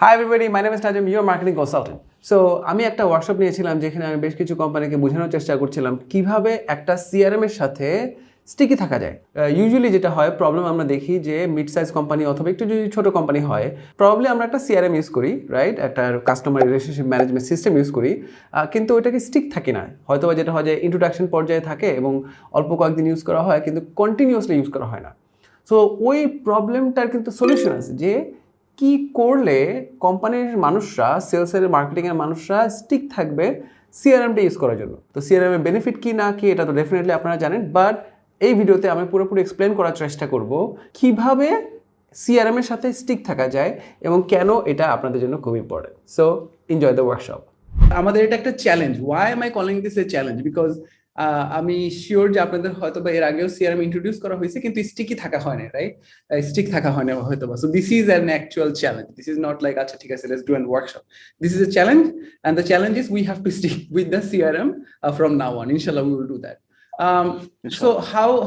Hi everybody, my name is Najim, your marketing consultant. So আমি একটা workshop নিয়েছিলাম যেখানে আমি বেশ কিছু কোম্পানিকে বোঝানোর চেষ্টা করছিলাম কিভাবে একটা সিআরএম এর সাথে স্টিকি থাকা যায়। ইউজুয়ালি যেটা হয় প্রবলেম আমরা দেখি যে মিড সাইজ কোম্পানি অথবা একটু যদি ছোট কোম্পানি হয় প্রবলি আমরা একটা সিআরএম ইউজ করি, রাইট? একটা customer relationship management system use করি, কিন্তু ওইটাকে স্টিক থাকে না। হয়তো যেটা হয় যে ইন্ট্রোডাকশন পর্যায়ে থাকে এবং অল্প কয়েকদিন ইউজ করা হয় কিন্তু কন্টিনিউয়াসলি ইউজ করা হয় না। সো ওই প্রবলেমটার কিন্তু সলিউশন আছে যে কি করলে কোম্পানির মানুষরা, সেলসের মার্কেটিংয়ের মানুষরা স্টিক থাকবে সিআরএমটা ইউজ করার জন্য। তো সিআরএম এর বেনিফিট কি না কি এটা তো ডেফিনেটলি আপনারা জানেন, বাট এই ভিডিওতে আমি পুরোপুরি এক্সপ্লেন করার চেষ্টা করব কিভাবে সিআরএম এর সাথে স্টিক থাকা যায় এবং কেন এটা আপনাদের জন্য খুব important. So enjoy the workshop. আমাদের এটা একটা challenge. Why am I calling this a challenge? Because আমি শিওর যে আপনাদের হয়তো বা এর আগেও সিআরএম ইন্ট্রোডিউস করা হয়েছে কিন্তু স্টিকি থাকা হয় না, রাইট? স্টিক থাকা হয় না হয়তো বা। So this is an actual challenge. This is not like আচ্ছা ঠিক আছে let's do an workshop. This is a challenge and the challenge is we have to stick with the CRM from now on. ইনশাআল্লাহ we will do that. So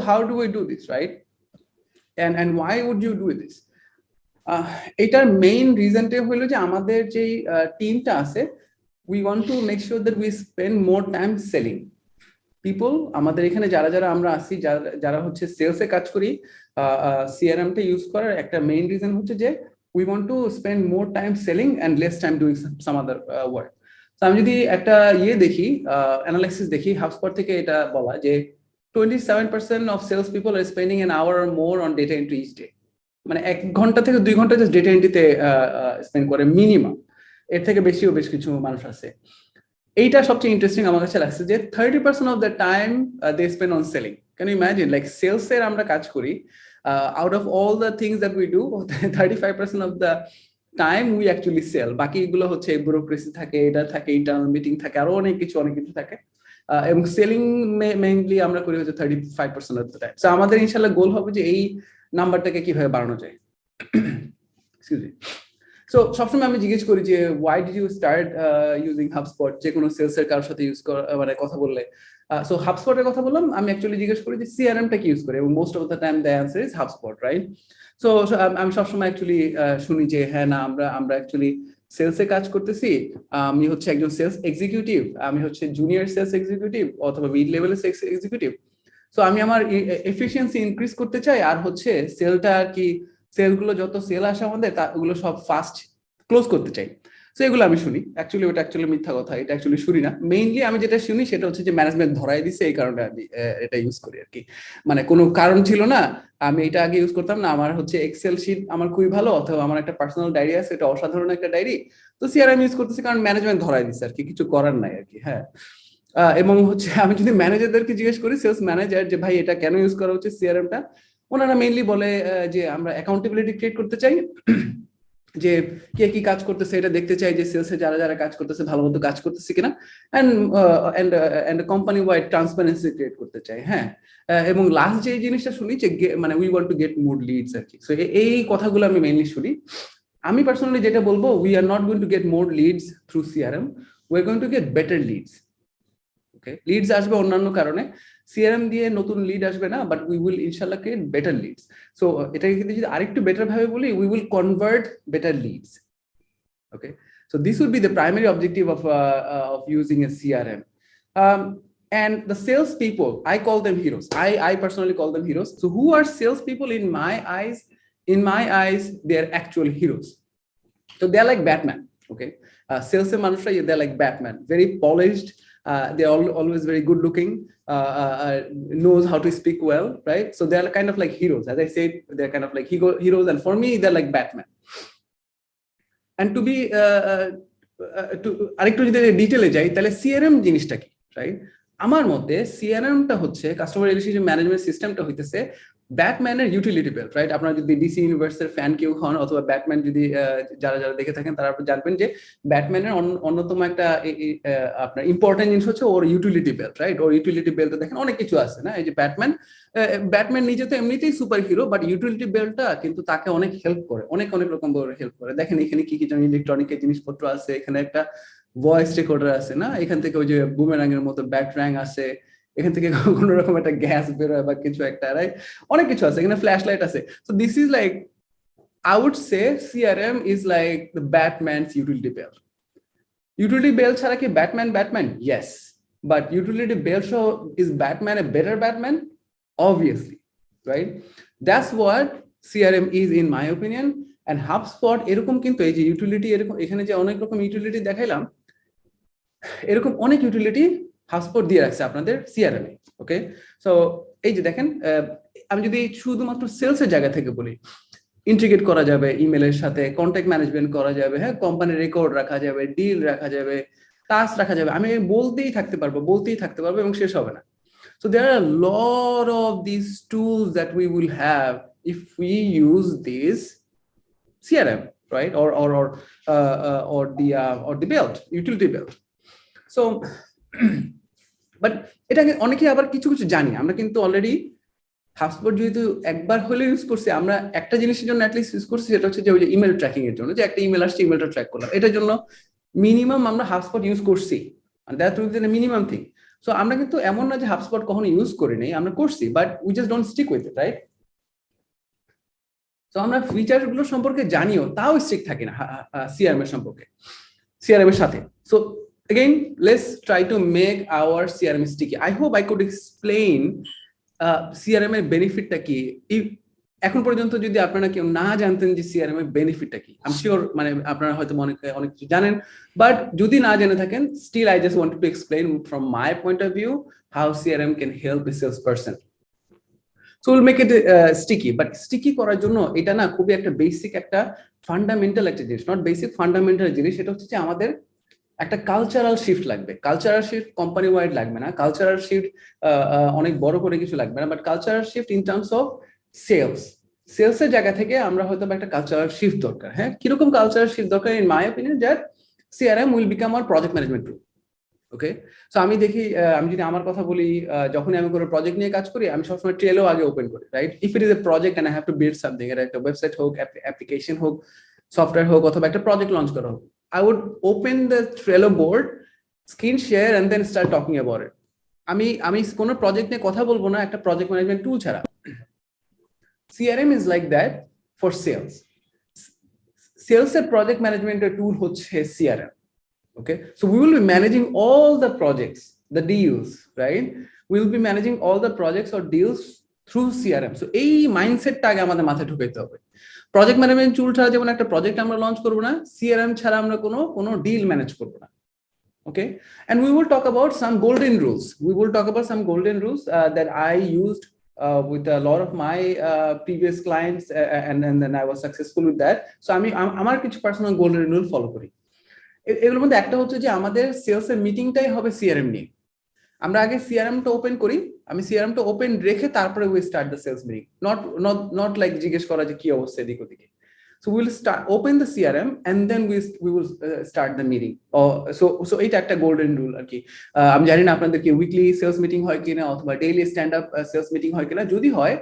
how do we do this, right? and why would you do this? এটার main রিজনটা হলো যে আমাদের যেই টিমটা আছে, we want to make sure that we spend more time selling people. আমাদের এখানে যারা যারা আমরা আসি, যারা হচ্ছে সেলসে কাজ করি, সিআরএমটা ইউজ করার একটা মেইন রিজন হচ্ছে যে we want to spend more time selling and less time doing some other work. তো আমি যদি একটা দেখি, অ্যানালাইসিস দেখি, হাবস্পট থেকে এটা বলা যে 27% of sales people are spending an hour or more on data entry each day. মানে 1 ঘন্টা থেকে 2 ঘন্টা জাস্ট ডেটা এন্ট্রিতে স্পেন্ড করে মিনিমাম। এর থেকে বেশিও বেশ কিছু মানুষ আছে। এইটা সবচেয়ে ইন্টারেস্টিং আমার কাছে লাগছে যে 30% of the time they spend on selling. Can you imagine? Like sales এর আমরা কাজ করি, out of all the things that we do, 35% of the time we actually sell. বাকিগুলো হচ্ছে ব্যুরোক্রেসি থাকে, এটা থাকে, ইন্টারনাল মিটিং থাকে, আরো অনেক কিছু থাকে। এবং সেলিং মেইনলি আমরা করি হচ্ছে 35% অফ দ্য টাইম। সো আমাদের ইনশাআল্লাহ গোল হবে যে এই নাম্বারটাকে কিভাবে বাড়ানো যায়। Excuse me. সো সবসময় আমি জিজ্ঞেস করি যে why did you start using HubSpot? যে কোনো সেলস এর কারোর সাথে ইউজ করা মানে কথা বললে, সো হাবস্পটের কথা বললাম, আমি অ্যাকচুয়ালি জিজ্ঞেস করি যে সিআরএমটা কি ইউজ করে, এবং most of the time the answer is HubSpot, right? So আমি সবসময় অ্যাকচুয়ালি শুনি যে হ্যাঁ না আমরা অ্যাকচুয়ালি সেলসে কাজ করতেছি, আমি হচ্ছে একজন সেলস এক্সিকিউটিভ, আমি হচ্ছে জুনিয়র সেলস এক্সিকিউটিভ অথবা মিড লেভেলের সেলস এক্সিকিউটিভ। সো আমি আমার এফিসিয়েন্সি ইনক্রিজ করতে চাই, আর হচ্ছে সেলটা আর কি, সেলগুলো যত সেল আসে আমাদের ওগুলো সব ফাস্ট ক্লোজ করতে চাই। সো এগুলো আমি শুনি। অ্যাকচুয়ালি ওটা অ্যাকচুয়ালি মিথ্যা কথা, এটা অ্যাকচুয়ালি শুনি না। মেইনলি আমি যেটা শুনি সেটা হচ্ছে যে ম্যানেজমেন্ট ধরাই দিছে, এই কারণে আমি এটা ইউজ করি আর কি। মানে কোনো কারণ ছিল না, আমি এটা আগে ইউজ করতাম না, আমার হচ্ছে এক্সেল শিট আমার খুবই ভালো, অথবা আমার একটা পার্সোনাল ডায়েরি আছে, এটা অসাধারণ একটা ডায়েরি, তো সিআরএম ইউজ করতেছি কারণ ম্যানেজমেন্ট ধরাই দিছে আর কি, কিছু করার নাই আর কি। হ্যাঁ, এবং হচ্ছে আমি যদি ম্যানেজারদেরকে জিজ্ঞেস করি, সেলস ম্যানেজার, যে ভাই এটা কেন ইউজ করা উচিত সিআরএমটা, ওনারা মেইনলি বলে যে আমরা অ্যাকাউন্টেবিলিটি ক্রিয়েট করতে চাই, যে কে কি কাজ করতেছে এটা দেখতে চাই, যে সেলসে যারা যারা কাজ করতেছে ভালো মতো কাজ করতেছে কিনা, and company wide transparency create করতে চাই। হ্যাঁ, এবং লাস্ট যে জিনিসটা শুনি যে মানে we want to get more leads আর কি। সো এই কথাগুলো আমি মেইনলি শুনি। আমি পার্সোনালি যেটা বলবো, we are not going to get more leads through CRM, we are going to get better leads. Okay, leads আসবে অন্যান্য কারণে, সিআরএম দিয়ে নতুন লিড আসবে না, বাট উই উইল ইনশাআল্লাহ গেট বেটার লিডস। সো এটাকে কিন্তু যদি আরেকটু বেটার ভাবে বলি, we will convert better leads. Okay, so this would be the primary objective of using a CRM. And the salespeople, I call them heroes. I personally call them heroes. So who are salespeople in my eyes? In my eyes, they are actual heroes. So they are like Batman. Okay, sales manusha, they're like Batman, very polished. They're always very good looking, knows how to speak well, right? So they're kind of like heroes. As I said, they're kind of like heroes, and for me, they're like Batman. And to be আরেকটু যদি ডিটেইলে যাই, তাহলে CRM জিনিসটা কি, right? আমার মতে সিআরএমটা হচ্ছে customer relationship management সিস্টেমটা হইতেছে ব্যাটম্যানের ইউটিলিটি বেল্ট, রাইট? আপনারা যদি ডিসি ইউনিভার্সের ফ্যান কেউ হন, অথবা ব্যাটম্যান যদি যারা যারা দেখে থাকেন, তারা জানবেন যে ব্যাটম্যানের অন্যতম একটা আপনার ইম্পর্টেন্ট জিনিস হচ্ছে ওর ইউটিলিটি বেল্ট, রাইট? ওর ইউটিলিটি বেল্টে দেখেন অনেক কিছু আছে না, এই যে ব্যাটম্যান নিজে তো এমনিতেই সুপার হিরো, বাট ইউটিলিটি বেল্টটা কিন্তু তাকে অনেক হেল্প করে, অনেক রকম হেল্প করে। দেখেন এখানে কি কি ইলেকট্রনিকের জিনিসপত্র আছে, এখানে একটা ভয়েস রেকর্ডার আছে না, এখান থেকে ওই যে বুমেরাং এর মতো ব্যাটর্যাং আছে, এখান থেকে কোনো রকম একটা গ্যাস বেরোয় বা কিছু একটা, রাইট? অনেক কিছু আছে, এখানে ফ্ল্যাশ লাইট আছে। So this is like I would say CRM is like the Batman's utility belt. Utility belt ছাড়া কি Batman? Yes. But utility belt show is Batman a better Batman? Obviously, right? That's what CRM is in my opinion. And HubSpot এরকম কিন্তু এই যে utility এরকম এখানে যে অনেক রকম ইউটিলিটি দেখাইলাম এরকম অনেক ইউটিলিটি HubSpot দিয়ে রাখছে আপনাদের CRM এ। ওকে, সো এই যে দেখেন আমি যদি শুধুমাত্র সেলসের জায়গা থেকে বলি, ইন্টিগ্রেট করা যাবে ইমেলের সাথে, কন্ট্যাক্ট ম্যানেজমেন্ট করা যাবে, হ্যাঁ, কোম্পানির রেকর্ড রাখা যাবে, ডিল রাখা যাবে, টাস্ক রাখা যাবে, আমি বলতেই থাকতে পারবো এবং শেষ হবে না। So there are a lot of these tools that we will have if we use this CRM, right? Or the belt, utility belt. So but এটাকে অনেকে আবার কিছু জানি, আমরা কিন্তু অলরেডি HubSpot যেহেতু একবার হলে ইউজ করছি, আমরা একটা জিনিসের জন্য অ্যাটলিস্ট ইউজ করছি, সেটা হচ্ছে যে ওই যে ইমেল ট্র্যাকিং এর জন্য, যে একটা ইমেল আসছে ইমেলটা ট্র্যাক করলাম, এটার জন্য মিনিমাম আমরা HubSpot ইউজ করছি, that will be the minimum thing. So আমরা কিন্তু এমন না যে HubSpot কখনো ইউজ করি নাই, আমরা করছি, but we just don't stick with it, right? So আমরা ফিচার গুলো সম্পর্কে জানিও, তাও স্টিক থাকি না CRM এর সম্পর্কে, CRM এর সাথে। So again, let's try to make our CRM sticky. I hope I could explain CRM এর বেনিফিটটা কি। এখন পর্যন্ত যদি আপনারা কেউ না জানতেন যে CRM এর বেনিফিটটা কি, আই এম শিওর মানে আপনারা হয়তো অনেক কিছু জানেন, বাট যদি না জেনে থাকেন, still I just wanted to explain from my point of view how CRM can help a salesperson. So we'll make it sticky, but sticky করার জন্য এটা না খুবই একটা বেসিক, একটা ফান্ডামেন্টাল একটা জিনিস, নট বেসিক, ফান্ডামেন্টাল জিনিস। সেটা হচ্ছে যে আমাদের একটা কালচারাল শিফট লাগবে। কালচারাল শিফট কোম্পানি ওয়াইড লাগবে না, কালচারাল শিফট অনেক বড় করে কিছু লাগবে না, but cultural shift in terms of সেলসের জায়গা থেকে আমরা হয়তো একটা কালচারাল শিফট দরকার। হ্যাঁ, কিরকম কালচারাল শিফট দরকার? In my opinion that CRM will become hour project management tool. Okay, so আমি দেখি, আমি যদি আমার কথা বলি, যখনই আমি কোনো প্রজেক্ট নিয়ে কাজ করি, আমি সবসময় ট্রেলো আগে ওপেন করি, right? If it is a project and I have to build something, এটা একটা ওয়েবসাইট হোক, অ্যাপ্লিকেশন হোক, সফটওয়্যার হোক, অথবা একটা প্রজেক্ট লঞ্চ করা হোক, I would open the Trello board, screen share, and then start talking about it. আমি কোনো প্রজেক্ট নিয়ে কথা বলবো না একটা প্রজেক্ট ম্যানেজমেন্ট টুল ছাড়া। CRM is like that for sales. Sales এর প্রজেক্ট ম্যানেজমেন্টের টুল হচ্ছে CRM. Okay, so we will be managing all the projects, the deals, right? We will be managing all the projects or deals through CRM. So এই মাইন্ডসেটটা আগে আমাদের মাথায় ঢুকাইতে হবে। Project management টুল ছাড়া যেমন একটা প্রজেক্ট আমরা লঞ্চ করবো না, CRM ছাড়া আমরা কোনো ডিল ম্যানেজ করবো না। Okay, and we will talk about some golden rules. That I used with a lot of my previous clients, and then I was successful with that. So আমি আমার কিছু পার্সোনাল গোল্ডেন রুল ফলো করি। এগুলোর মধ্যে একটা হচ্ছে যে আমাদের সেলস এর মিটিংটাই হবে CRM নিয়ে। আমরা আগে CRM-টা ওপেন করি, আমি CRM-টা ওপেন রেখে তারপরে we start the sales meeting, not like জিজ্ঞেস করা যে কি অবস্থা এদিক ওদিকে। So will start open the CRM and then we will start the meeting. So এইটা একটা গোল্ডেন রুল আর কি। আমি জানি না আপনাদের কি উইকলি সেলস মিটিং হয় কিনা অথবা daily stand up sales meeting হয় কিনা, যদি হয়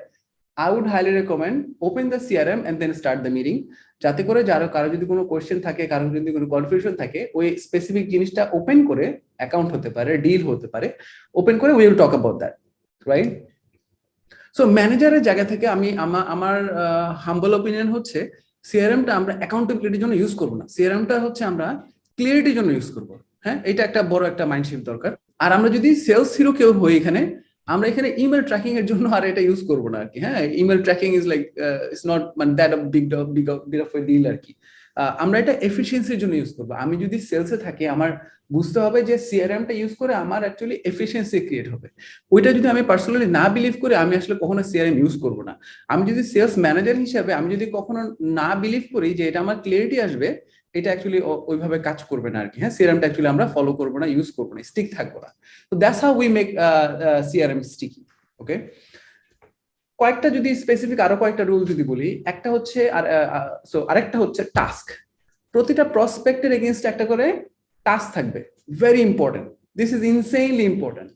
I would highly recommend open the CRM and then start the meeting, যাতে করে কারো যদি কোনো কোশ্চেন থাকে, কারো যদি কোনো কনফিউশন থাকে, ওই স্পেসিফিক জিনিসটা ওপেন করে, অ্যাকাউন্ট হতে পারে, ডিল হতে পারে, ওপেন করে we will talk about that, right? So ম্যানেজারের জায়গা থেকে আমার হাম্বল অপিনিয়ন হচ্ছে CRM-টা আমরা অ্যাকাউন্টেবিলিটির জন্য ইউজ করবো না, CRM-টা হচ্ছে আমরা ক্লিয়ারিটির জন্য ইউজ করবো। হ্যাঁ, এটা একটা বড় একটা মাইন্ডশিফট দরকার। আর আমরা যদি সেলস হিরো কেউ হই, আমরা এখানে ইমেল ট্র্যাকিং এর জন্য আর এটা ইউজ করবো না আর কি। হ্যাঁ, email tracking is like it's not মানে that of big of a deal আর কি। আমরা এটা এফিসিয়েন্সির জন্য ইউজ করবো। আমি যদি সেলসে থাকি, আমার বুঝতে হবে যে CRM-টা ইউজ করে আমার অ্যাকচুয়ালি এফিসিয়েন্সি ক্রিয়েট হবে। ওইটা যদি আমি পার্সোনালি না বিলিভ করি, আমি আসলে কখনো CRM ইউজ করবো না। আমি যদি সেলস ম্যানেজার হিসেবে আমি যদি কখনো না বিলিভ করি যে এটা আমার ক্লিয়ারিটি আসবে, এটা অ্যাকচুয়ালি ওইভাবে কাজ করবে না আর কি। হ্যাঁ, CRM-টা অ্যাকচুয়ালি আমরা ফলো করবো না, ইউজ করবো না, স্টিক থাকবো না। তো that's how we make CRM sticky. Okay, কয়েকটা যদি স্পেসিফিক আরো কয়েকটা রুল যদি বলি, একটা হচ্ছে আরেকটা হচ্ছে টাস্ক। প্রতিটা প্রসপেক্টের এগেইনস্ট একটা করে টাস্ক থাকবে, very important, this is insanely important.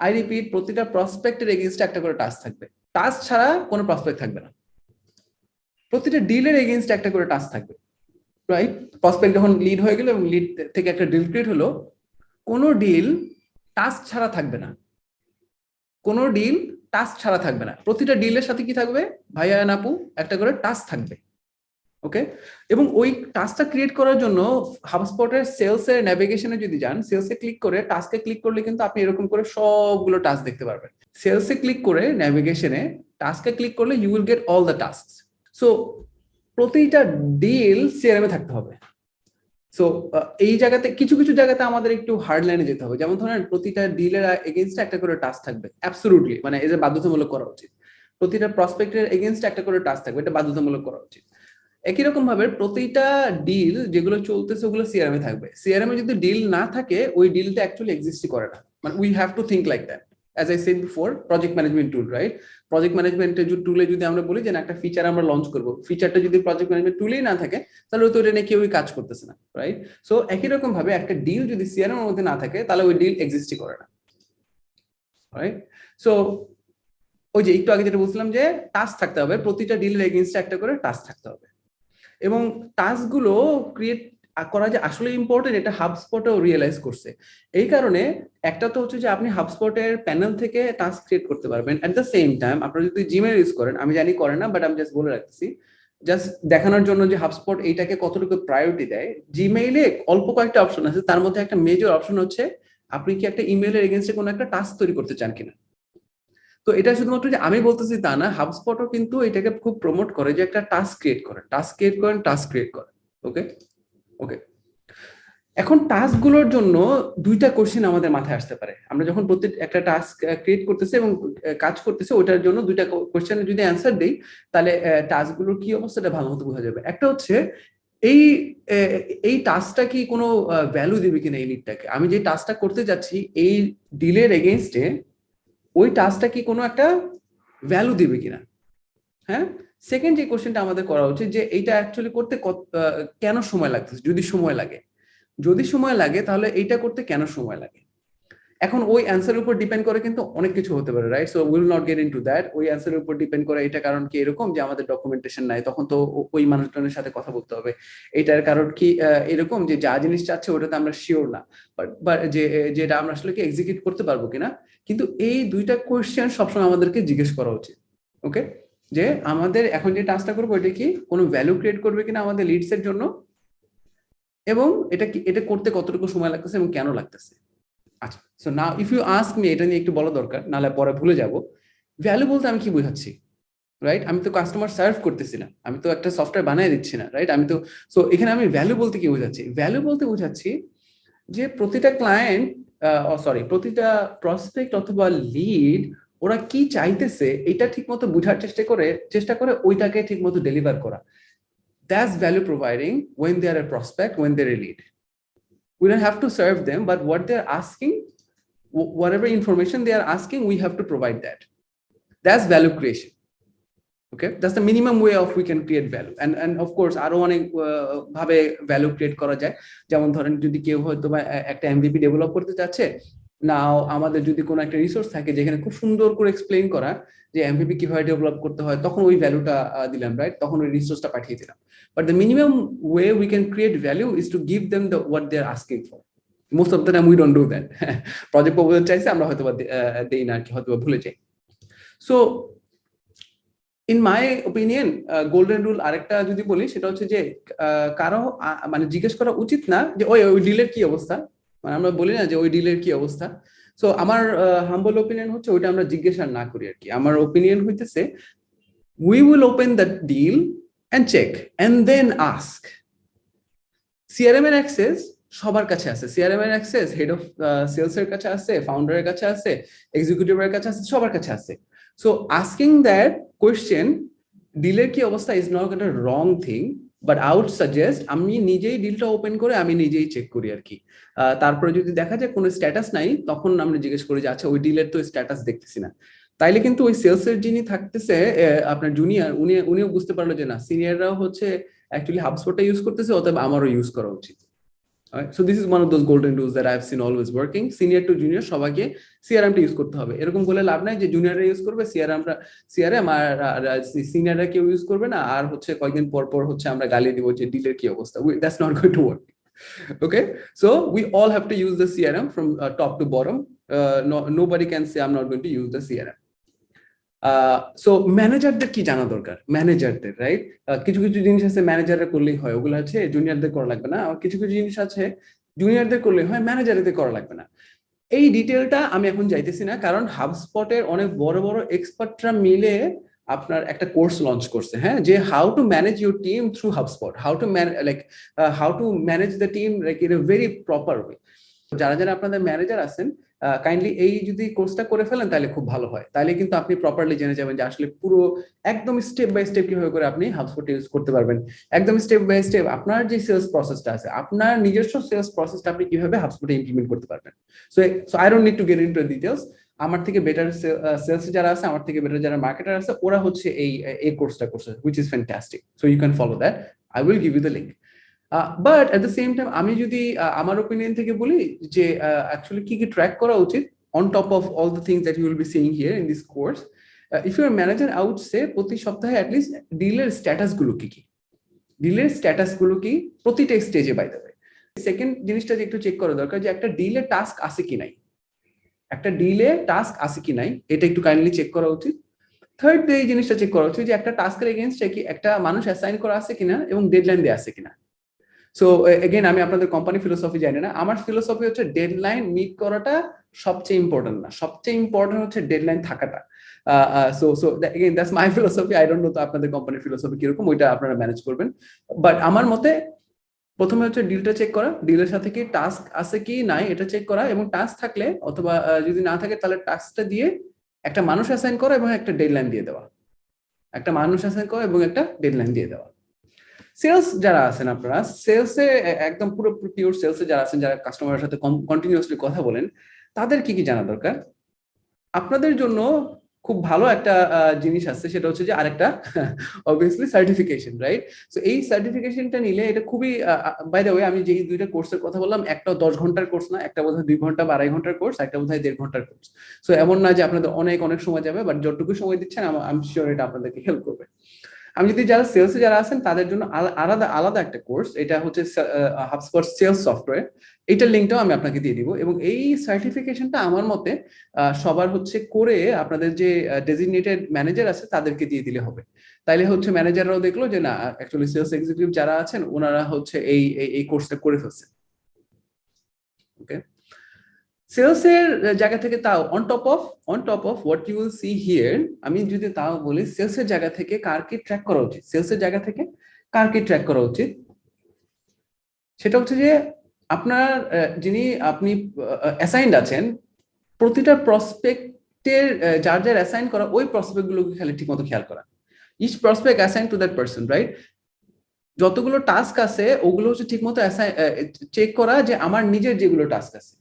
I repeat, প্রতিটা প্রসপেক্টের এগেইনস্ট একটা করে টাস্ক থাকবে। টাস্ক ছাড়া কোনো প্রসপেক্ট থাকবে না। প্রতিটা ডিলের এগেইনস্ট একটা করে টাস্ক থাকবে, রাইট? প্রসপেক্ট যখন লিড হয়ে গেল এবং লিড থেকে একটা ডিল ক্রিয়েট হলো, কোনো ডিল টাস্ক ছাড়া থাকবে না, কোনো ডিল টাস্ক ছাড়া থাকবে না। প্রতিটা ডিলের সাথে কি থাকবে ভাইয়া আপু? একটা করে টাস্ক থাকবে। ওকে, এবং ওই টাস্কটা ক্রিয়েট করার জন্য হাবস্পটের সেলসের ন্যাভিগেশনে যদি যান, সেলসে ক্লিক করে টাস্কে ক্লিক করলে কিন্তু আপনি এরকম করে সবগুলো টাস্ক দেখতে পারবেন। সেলসে ক্লিক করে ন্যাভিগেশনে টাস্কে ক্লিক করলে you will get all the task. So প্রতিটা ডিল সিআরএম এ থাকতে হবে। সো এই জায়গাতে কিছু কিছু জায়গাতে আমাদের একটু হার্ড লাইনে যেতে হবে, যেমন ধরেন প্রতিটা ডিলের এগেইনস্টে একটা করে টাস্ক থাকবে, অ্যাবসলিউটলি, মানে এই যে বাধ্যতামূলক করা উচিত। প্রতিটা প্রসপেক্টের এগেইনস্টে একটা করে টাস্ক থাকবে, এটা বাধ্যতামূলক করা উচিত। একই রকম ভাবে প্রতিটা ডিল যেগুলো চলতেছে ওগুলো সিআরএম এ থাকবে। সিআরএম এ যদি ডিল না থাকে ওই ডিলটা অ্যাকচুয়ালি এক্সিস্টই করে না। মানে we have to think like that. As I said before, project management tool, right? Project ম্যানেজমেন্টের টুলে যদি আমরা বলি যে একটা ফিচার আমরা লঞ্চ করবো, ফিচারটা যদি প্রজেক্ট ম্যানেজমেন্ট টুলেই না থাকে তাহলে তো এটা নিয়ে কেউই কাজ করতেছে না, রাইট? সো একই রকম ভাবে একটা ডিল যদি সিআরএম এর মধ্যে না থাকে তাহলে ওই ডিল এক্সিস্টই করে না, রাইট? সো ওই যে একটু আগে যেটা বলছিলাম যে টাস্ক থাকতে হবে, প্রতিটা ডিলের এগেইনস্টে একটা করে টাস্ক থাকতে হবে। এবং টাস্কগুলো ক্রিয়েট করা যে আসলে ইম্পর্টেন্ট, এটা হাবস্পটও রিয়েলাইজ করছে। এই কারণে একটা তো হচ্ছে যে আপনি হাবস্পটের প্যানেল থেকে টাস্ক ক্রিয়েট করতে পারবেন। অ্যাট দ্য সেম টাইম আপনারা যদি জিমেইল ইউজ করেন, আমি জানি করেন না, বাট আমি জাস্ট বলে রাখতেছি, জাস্ট দেখানোর জন্য যে হাবস্পট এইটাকে কতটুকু প্রায়োরিটি দেয়। জিমেইলে অল্প কয়েকটা অপশন আছে, তার মধ্যে একটা মেজর অপশন হচ্ছে আপনি কি একটা ইমেইলের এগেইনস্টে কোনো একটা টাস্ক তৈরি করতে চান কিনা। তো এটা শুধুমাত্র যে আমি বলতেছি তা না, হাবস্পটও কিন্তু এটাকে খুব প্রমোট করে যে একটা টাস্ক ক্রিয়েট করেন, টাস্ক ক্রিয়েট করেন, টাস্ক ক্রিয়েট করেন। ওকে ওকে, এখন টাস্কগুলোর জন্য দুইটা কোশ্চেন আমাদের মাথায় আসতে পারে। আমরা যখন প্রত্যেক একটা টাস্ক ক্রিয়েট করতেছি এবং কাজ করতেছি, ওটার জন্য দুইটা কোশ্চেনের যদি অ্যান্সার দেই তাহলে টাস্কগুলোর কি অবস্থাটা ভালো মতো বোঝা যাবে। একটা হচ্ছে এই এই টাস্কটা কি কোনো ভ্যালু দেবে কিনা এই লিডটাকে, আমি যে টাস্কটা করতে যাচ্ছি এই ডিলের এগেইনস্টে ওই টাস্কটা কি কোনো একটা ভ্যালু দিবে কিনা। হ্যাঁ, সেকেন্ড যে কোশ্চেনটা আমাদের করা উচিত যে এইটা অ্যাকচুয়ালি করতে কেন সময় লাগতেছে, যদি সময় লাগে তাহলে এইটা করতে কেন সময় লাগে। এখন ওই অ্যান্সারের উপর ডিপেন্ড করে কিন্তু অনেক কিছু হতে পারে, right? So will not get into that. ওই অ্যান্সারের উপর ডিপেন্ড করে এটা কারণ কি এরকম যে আমাদের ডকুমেন্টেশন নাই, তখন তো ওই মানুষজনের সাথে কথা বলতে হবে। এটার কারণ কি এরকম যে যা জিনিস চাচ্ছে ওটাতে আমরা শিওর না, বাট যেটা আমরা আসলে কি এক্সিকিউট করতে পারবো কিনা। কিন্তু এই দুইটা কোয়েশ্চেন সবসময় আমাদেরকে জিজ্ঞেস করা উচিত। ওকে, যে আমাদের এখন যে টাস্কটা করবো এটা কি কোনো ভ্যালু ক্রিয়েট করবে কিনা আমাদের লিডস এর জন্য, এবং এটা করতে কতটুকু সময় লাগতেছে এবং কেন লাগতেছে। আচ্ছা, so now if you ask me, এটা নিয়ে একটু বলা দরকার, নাহলে পরে ভুলে যাব। ভ্যালু বলতে আমি কি বোঝাচ্ছি, রাইট? আমি তো কাস্টমার সার্ভ করতেছি না, আমি তো একটা সফটওয়্যার বানিয়ে দিচ্ছি না, রাইট? আমি তো, সো এখানে আমি ভ্যালু বলতে কি বোঝাচ্ছি? ভ্যালু বলতে বোঝাচ্ছি যে প্রতিটা ক্লায়েন্ট, প্রতিটা প্রসপেক্ট অথবা লিড ওরা কি চাইতেছে এটা ঠিক মতো বোঝার চেষ্টা করে ওইটাকে ঠিক মতো ডেলিভার করা। That's value providing when they are a prospect, when they're a lead. We don't have to serve them, but what they're asking, whatever information they are asking, we have to provide that. That's value creation. Okay, that's the minimum way of we can create value. And of course আরো অনেক ভাবে value create করা যায়। যেমন ধরেন যদি কেউ হয়তো বা একটা এমভিপি ডেভেলপ করতে চাচ্ছে, নাও আমাদের যদি কোনো একটা রিসোর্স থাকে যেখানে খুব সুন্দর করে এক্সপ্লেইন করা যে এমভিপি কিভাবে ডেভেলপ করতে হয়, তখন ওই ভ্যালুটা দিলাম, রাইট? তখন ওই রিসোর্সটা পাঠিয়ে দিলাম। But the minimum way we can create value is to give them the what they are asking for. Most of the time we don't do that. Project proposal চাইছে আমরা হয়তো বা দেই না আর কি, হয়তো ভুলে যাই। So in my opinion golden rule আরেকটা যদি বলি সেটা হচ্ছে যে কারো মানে জিজ্ঞেস করা উচিত না যে ওই ডিলের কি অবস্থা, মানে আমরা বলি না যে ওই ডিলের কি অবস্থা। সো আমার হাম্বল ওপিনিয়ন হচ্ছে ওইটা আমরা জিজ্ঞেস আর না করি আর কি। আমার ওপিনিয়ন হইতেছে we will open the deal and check and then ask. CRM এর অ্যাক্সেস সবার কাছে আছে, সিআরএম এর অ্যাক্সেস হেড অফ সেলস এর কাছে আছে, ফাউন্ডারের কাছে আছে, এক্সিকিউটিভের কাছে আছে, সবার কাছে আছে। সো আস্কিং দ্যাট কোয়েশ্চেন ডিলের কি অবস্থা is not a wrong thing, but I would suggest আমি নিজেই ডিলটা ওপেন করে আমি নিজেই চেক করি আর কি। তারপরে যদি দেখা যায় কোনো স্ট্যাটাস নাই তখন আমরা জিজ্ঞেস করি যে আচ্ছা ওই ডিলের তো স্ট্যাটাস দেখতেছি না। তাইলে কিন্তু ওই সেলস এর যিনি থাকতেছে আপনার জুনিয়র, উনিও বুঝতে পারলো যে না সিনিয়ররাও হচ্ছে অ্যাকচুয়ালি হাবস্পটটা ইউজ করতেছে, অতএব আমারও ইউজ করা উচিত। So this is one of those golden rules that I have seen always working. Senior to junior সবাইকে সিআরএমটা ইউজ করতে হবে। এরকম বলে লাভ নাই যে জুনিয়ররা ইউজ করবে সিআরএম আর সিনিয়ররা কেউ ইউজ করবে না, আর হচ্ছে কয়েকদিন পর পর হচ্ছে আমরা গালি দিব যে ডিলের কি অবস্থা। That's not going to work. Okay, so we all have to use the CRM from top to bottom. Nobody can say I'm not going to use the CRM. So ম্যানেজারদের কি জানা দরকার, ম্যানেজারদের রাইট, কিছু কিছু জিনিস আছে ম্যানেজাররা করলেই হয়, ওগুলো আছে জুনিয়রদের করা লাগবে না, আর কিছু কিছু জিনিস আছে জুনিয়রদের করলেই হয়, ম্যানেজারদের করা লাগবে না। এই ডিটেলটা আমি এখন যাইতেছি না, কারণ হাবস্পটের অনেক বড় বড় এক্সপার্টরা মিলে আপনার একটা কোর্স লঞ্চ করছে, হ্যাঁ, যে how to manage your team through HubSpot, how to manage the team like in a very proper way. যারা যারা আপনাদের ম্যানেজার আছেন, কাইন্ডলি এই যদি কোর্সটা করে ফেলেন তাহলে খুব ভালো হয়, তাহলে কিন্তু আপনি প্রপারলি জেনে যাবেন যে আসলে পুরো একদম স্টেপ বাই স্টেপ কিভাবে করে আপনি হাবস্পট ইউজ করতে পারবেন, একদম স্টেপ বাই স্টেপ আপনার যে সেলস প্রসেসটা আছে, আপনার নিজস্ব সেলস প্রসেসটা আপনি কিভাবে হাবস্পটে ইমপ্লিমেন্ট করতে পারবেন। So I don't need to get into details. আমার থেকে বেটার সেলস যারা আছে, আমার থেকে বেটার যারা মার্কেটার আছে, ওরা হচ্ছে এই কোর্সটা করছে, which is fantastic. So you can follow that, I will give you the link. But at the same time আমি যদি আমার ওপিনিয়ন থেকে বলি যে অ্যাকচুয়ালি কি কি ট্র্যাক করা উচিত on top of all the things that you will be seeing here in this course, if you're a manager, I would say প্রতি সপ্তাহে at least ডিলের স্ট্যাটাস গুলো কি কি, ডিলের স্ট্যাটাস গুলো কি প্রতিটা স্টেজে বাই দ্য ওয়ে। সেকেন্ড জিনিসটা যে একটু চেক করা দরকার যে একটা ডিলে টাস্ক আছে কি নাই, একটা ডিলে টাস্ক আছে কি নাই, এটা একটু কাইন্ডলি চেক করা উচিত। থার্ড এই জিনিসটা চেক করা উচিত যে একটা টাস্কের এগেইনস্টে কি একটা মানুষ অ্যাসাইন করা আছে কিনা এবং ডেডলাইন দেওয়া আছে কিনা। সো এগেইন আমি আপনাদের কোম্পানি ফিলোসফি জানি না, আমার ফিলোসফি হচ্ছে ডেডলাইন মিট করাটা সবচেয়ে ইম্পর্টেন্ট না, সবচেয়ে ইম্পর্টেন্ট হচ্ছে ডেডলাইন থাকাটা। So again that's my philosophy, I don't know তো আপনাদের কোম্পানির ফিলোসফি কিরকম, ওইটা আপনারা ম্যানেজ করবেন। বাট আমার মতে প্রথমে হচ্ছে ডিলটা চেক করা, ডিলের সাথে কি টাস্ক আছে কি নাই এটা চেক করা, এবং টাস্ক থাকলে অথবা যদি না থাকে তাহলে টাস্কটা দিয়ে একটা মানুষ অ্যাসাইন করা এবং একটা ডেডলাইন দিয়ে দেওয়া, একটা মানুষ অ্যাসাইন করা এবং একটা ডেডলাইন দিয়ে দেওয়া। সেলস যারা আছেন আপনারা, সেলসে একদম পুরো পিওর সেলসে যারা আছেন, যারা কাস্টমারের সাথে কন্টিনিউয়াসলি কথা বলেন, তাদের কি কি জানা দরকার। আপনাদের জন্য খুব ভালো একটা জিনিস আছে, সেটা হচ্ছে যে আরেকটা অবভিয়াসলি সার্টিফিকেশন, রাইট। সো এই সার্টিফিকেশনটা নিলে এটা খুবই, বাই দ্য ওয়ে আমি যে দুইটা কোর্সের কথা বললাম, একটা 10 ঘন্টার কোর্স না, একটা বোধহয় 2 ঘন্টা বা 2.5 ঘন্টার কোর্স, একটা বোধহয় 1.5 ঘন্টার কোর্স। সো এমন না যে আপনাদের অনেক অনেক সময় যাবে, বাট যতটুকু সময় দিচ্ছেন আমি শিওর এটা আপনাদেরকে হেল্প করবে। আমি যদি যারা সেলসে যারা আছেন তাদের জন্য আলাদা আলাদা একটা কোর্স, এটা হচ্ছে হাবস্পট সেলস সফটওয়্যার, এইটার লিঙ্কটাও আমি আপনাকে দিয়ে দিব। এবং এই সার্টিফিকেশনটা আমার মতে সবার হচ্ছে করে আপনাদের যে ডেজিগনেটেড ম্যানেজার আছে তাদেরকে দিয়ে দিলে হবে, তাইলে হচ্ছে ম্যানেজাররাও দেখলো যে না অ্যাকচুয়ালি সেলস এক্সিকিউটিভ যারা আছেন ওনারা হচ্ছে এই কোর্সটা করে ফেলছে। ওকে, সেলসের জায়গা থেকে তাও on top of what you will see here, আমি যদি তাও বলি সেলসের জায়গা থেকে কার কি ট্র্যাক করা উচিত, সেলসের জায়গা থেকে কার কি ট্র্যাক করা উচিত, সেটা হচ্ছে যে আপনার যিনি আপনি অ্যাসাইন্ড আছেন, প্রতিটা প্রসপেক্টের যার যার অ্যাসাইন করা ওই প্রসপেক্ট গুলোকে খালি ঠিক মতো খেয়াল করা, each prospect assign to that person, right. যতগুলো টাস্ক আছে ওগুলো হচ্ছে ঠিক মতো চেক করা, যে আমার নিজের যেগুলো টাস্ক আছে,